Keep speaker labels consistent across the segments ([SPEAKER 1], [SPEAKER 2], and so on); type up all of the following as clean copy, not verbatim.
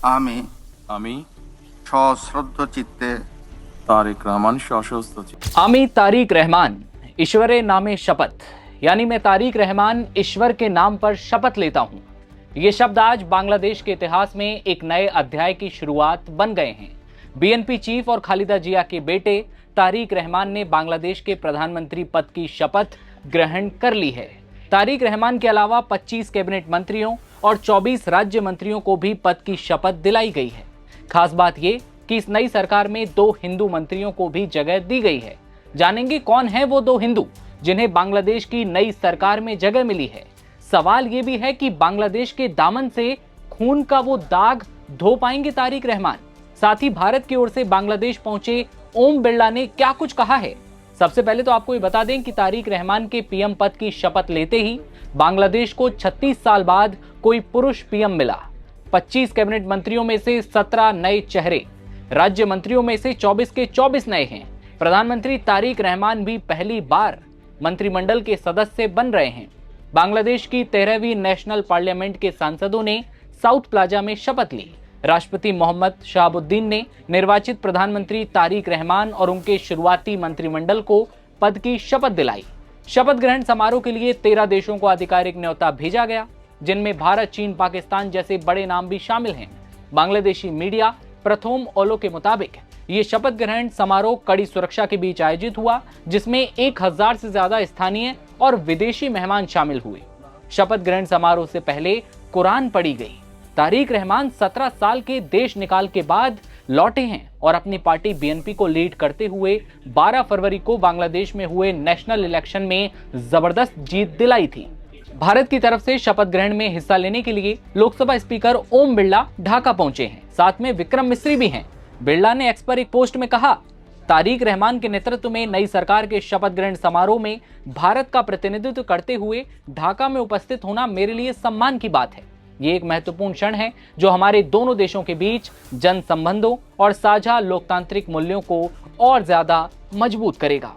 [SPEAKER 1] আমি
[SPEAKER 2] আমি
[SPEAKER 1] সশ্রদ্ধ চিত্তে
[SPEAKER 2] तारिक रहमान सशस्त्र
[SPEAKER 3] आमी तारिक रहमान ईश्वरे नामे शपथ, यानी मैं तारिक रहमान ईश्वर के नाम पर शपथ लेता हूं। ये शब्द आज बांग्लादेश के इतिहास में एक नए अध्याय की शुरुआत बन गए हैं। बीएनपी चीफ और खालिदा जिया के बेटे तारिक रहमान ने बांग्लादेश के प्रधानमंत्री पद की शपथ ग्रहण कर ली है। तारिक रहमान के अलावा 25 कैबिनेट मंत्रियों और 24 राज्य मंत्रियों को भी पद की शपथ दिलाई गई है। खास बात ये कि इस नई सरकार में 2 हिंदू मंत्रियों को भी जगह दी गई है। जानेंगे कौन है वो 2 हिंदू जिन्हें बांग्लादेश की नई सरकार में जगह मिली है। सवाल ये भी है कि बांग्लादेश के दामन से खून का वो दाग धो पाएंगे तारिक रहमान। साथ ही भारत की ओर से बांग्लादेश पहुंचे ओम बिरला ने क्या कुछ कहा है। सबसे पहले तो आपको ये बता दें कि तारिक रहमान के पीएम पद की शपथ लेते ही बांग्लादेश को 36 साल बाद कोई पुरुष पीएम मिला। 25 कैबिनेट मंत्रियों में से 17 नए चेहरे, राज्य मंत्रियों में से 24 के 24 नए हैं। प्रधानमंत्री तारिक रहमान भी पहली बार मंत्रिमंडल के सदस्य बन रहे हैं। बांग्लादेश की 13वीं नेशनल पार्लियामेंट के सांसदों ने साउथ प्लाजा में शपथ ली। राष्ट्रपति मोहम्मद शहाबुद्दीन ने निर्वाचित प्रधानमंत्री तारिक रहमान और उनके शुरुआती मंत्रिमंडल को पद की शपथ दिलाई। शपथ ग्रहण समारोह के लिए 13 देशों को आधिकारिक न्योता भेजा गया, जिनमें भारत, चीन, पाकिस्तान जैसे बड़े नाम भी शामिल हैं। बांग्लादेशी मीडिया प्रथम ओलो के मुताबिक ये शपथ ग्रहण समारोह कड़ी सुरक्षा के बीच आयोजित हुआ, जिसमें 1000 से ज्यादा स्थानीय और विदेशी मेहमान शामिल हुए। शपथ ग्रहण समारोह से पहले कुरान पढ़ी गई। तारिक रहमान 17 साल के देश निकाल के बाद लौटे हैं और अपनी पार्टी बीएनपी को लीड करते हुए 12 फरवरी को बांग्लादेश में हुए नेशनल इलेक्शन में जबरदस्त जीत दिलाई थी। भारत की तरफ से शपथ ग्रहण में हिस्सा लेने के लिए लोकसभा स्पीकर ओम बिरला ढाका पहुंचे हैं। साथ में विक्रम मिस्री भी हैं। बिरला ने एक्स पर एक पोस्ट में कहा, तारिक रहमान के नेतृत्व में नई सरकार के शपथ ग्रहण समारोह में भारत का प्रतिनिधित्व करते हुए ढाका में उपस्थित होना मेरे लिए सम्मान की बात है। ये एक महत्वपूर्ण क्षण है जो हमारे दोनों देशों के बीच जन संबंधों और साझा लोकतांत्रिक मूल्यों को और ज्यादा मजबूत करेगा।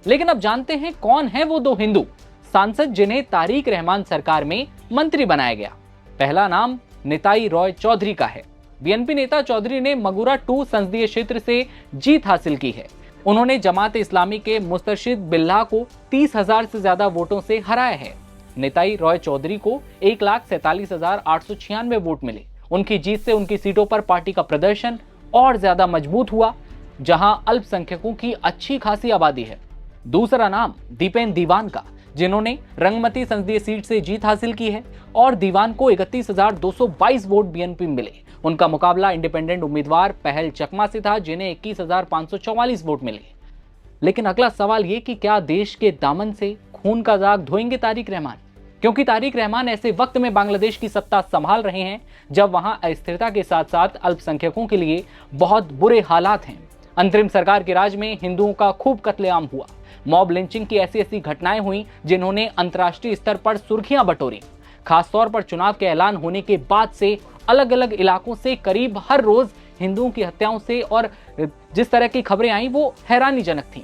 [SPEAKER 3] लेकिन अब जानते हैं कौन है वो 2 हिंदू सांसद जिन्हें तारिक रहमान सरकार में मंत्री बनाया गया। पहला नाम निताई रॉय चौधरी का है। बीएनपी नेता चौधरी ने मगुरा 2 संसदीय क्षेत्र से जीत हासिल की है। उन्होंने जमात इस्लामी के मुस्तरशिद बिल्लाह को 30,000 से ज्यादा वोटों से हराया है। निताई रॉय चौधरी को 1,47,896 वोट मिले। उनकी जीत से उनकी सीटों पर पार्टी का प्रदर्शन और ज्यादा मजबूत हुआ, जहां अल्पसंख्यकों की अच्छी खासी आबादी है। दूसरा नाम दीपेन दीवान का, जिन्होंने रंगमती संसदीय सीट से जीत हासिल की है और दीवान को 31,222 वोट बीएनपी मिले। उनका मुकाबला इंडिपेंडेंट उम्मीदवार पहल चकमा से था, जिन्हें 21,544 वोट मिले। लेकिन अगला सवाल ये कि क्या देश के दामन से खून का दाग धोएंगे तारिक रहमान? क्योंकि तारिक रहमान ऐसे वक्त में बांग्लादेश की सत्ता संभाल रहे हैं जब वहां अस्थिरता के साथ साथ अल्पसंख्यकों के लिए बहुत बुरे हालात हैं। अंतरिम सरकार के राज में हिंदुओं का खूब कत्लेआम हुआ। मॉब लिंचिंग की ऐसी घटनाएं हुई जिन्होंने अंतर्राष्ट्रीय स्तर पर सुर्खियां बटोरी। खासतौर पर चुनाव के ऐलान होने के बाद से अलग अलग इलाकों से करीब हर रोज हिंदुओं की हत्याओं से और जिस तरह की खबरें आई वो हैरानीजनक थीं।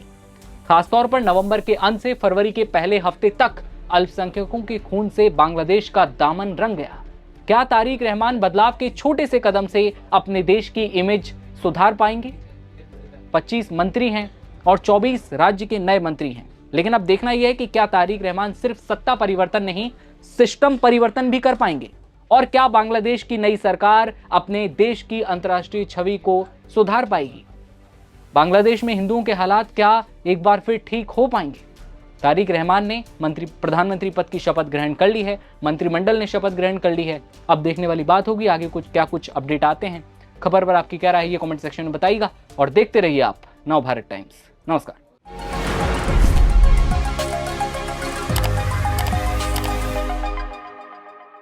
[SPEAKER 3] खासतौर पर नवंबर के अंत से फरवरी के पहले हफ्ते तक अल्पसंख्यकों के खून से बांग्लादेश का दामन रंग गया। क्या तारिक रहमान बदलाव के छोटे से कदम से अपने देश की इमेज सुधार पाएंगे? 25 मंत्री हैं और 24 राज्य के नए मंत्री हैं। लेकिन अब देखना यह है कि क्या तारिक रहमान सिर्फ सत्ता परिवर्तन नहीं, सिस्टम परिवर्तन भी कर पाएंगे। और क्या बांग्लादेश की नई सरकार अपने देश की अंतर्राष्ट्रीय छवि को सुधार पाएगी? बांग्लादेश में हिंदुओं के हालात क्या एक बार फिर ठीक हो पाएंगे? तारिक रहमान ने प्रधानमंत्री पद की शपथ ग्रहण कर ली है, मंत्रिमंडल ने शपथ ग्रहण कर ली है। अब देखने वाली बात होगी आगे कुछ अपडेट आते हैं। खबर पर आपकी क्या राय है ये कमेंट सेक्शन में बताइएगा और देखते रहिए आप नव भारत टाइम्स। नमस्कार।